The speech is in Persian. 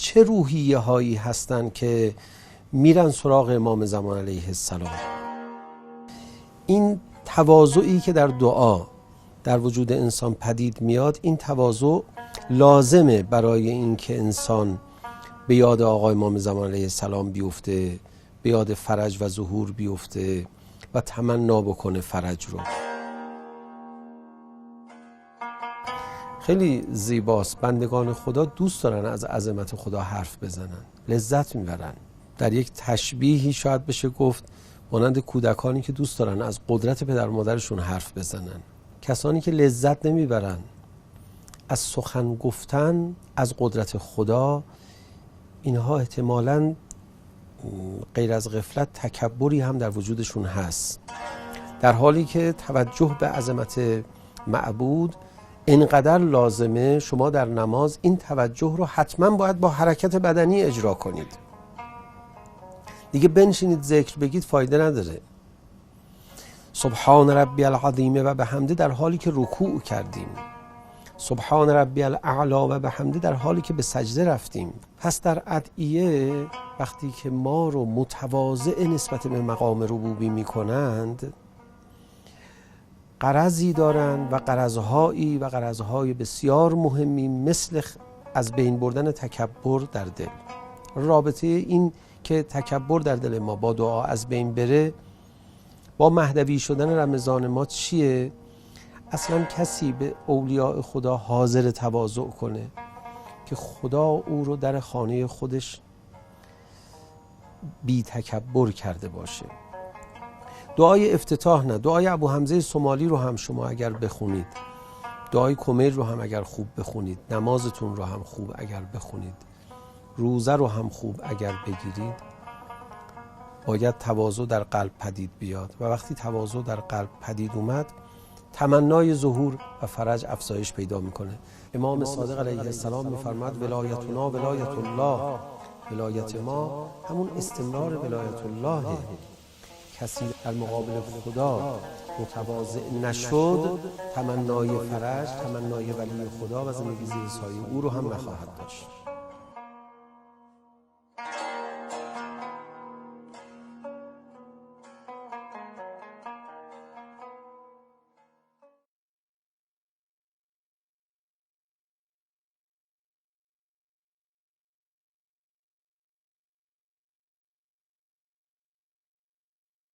چه روحیه هایی هستن که میرن سراغ امام زمان علیه السلام. این تواضعی که در دعا در وجود انسان پدید میاد، این تواضع لازمه برای اینکه انسان به یاد آقا امام زمان علیه السلام بیفته، به یاد فرج و ظهور بیفته و تمنا بکنه فرج رو. خیلی زیباست، بندگان خدا دوست دارن از عظمت خدا حرف بزنن، لذت میبرن. در یک تشبیهی شاید بشه گفت مانند کودکانی که دوست دارن از قدرت پدر و مادرشون حرف بزنن. کسانی که لذت نمیبرن از سخن گفتن از قدرت خدا، اینها احتمالاً غیر از غفلت تکبری هم در وجودشون هست، در حالی که توجه به عظمت معبود اینقدر لازمه. شما در نماز این توجه رو حتما باید با حرکت بدنی اجرا کنید. دیگه بنشینید ذکر بگید فایده نداره. سبحان ربی العظیم و بحمده در حالی که رکوع کردیم، سبحان ربی الاعلی و بحمده در حالی که به سجده رفتیم. پس در ادعیه وقتی که ما رو متواضع نسبت به مقام ربوبی می کنند، غرضی دارن و غرضهای بسیار مهمی، مثل از بین بردن تکبر در دل. رابطه این که تکبر در دل ما با دعا از بین بره با مهدوی شدن رمضان ما چیه؟ اصلا کسی به اولیاء خدا حاضر تواضع کنه که خدا او رو در خانه خودش بی تکبر کرده باشه. دعای افتتاح نه، دعای ابو حمزه سومالی رو هم شما اگر بخونید، دعای کمیل رو هم اگر خوب بخونید، نمازتون رو هم خوب اگر بخونید، روزه رو هم خوب اگر بگیرید، باید تواضع در قلب پدید بیاد و وقتی تواضع در قلب پدید اومد، تمنای ظهور و فرج افزایش پیدا میکنه. امام صادق علیه السلام میفرماد ولایتنا ولایت الله، ولایت ما همون استمرار ولایت الله. کسی در مقابل خدا متواضع نشد، تمنای فرج، تمنای ولی خدا و زندگی زیر سایه او رو هم نخواهد داشت.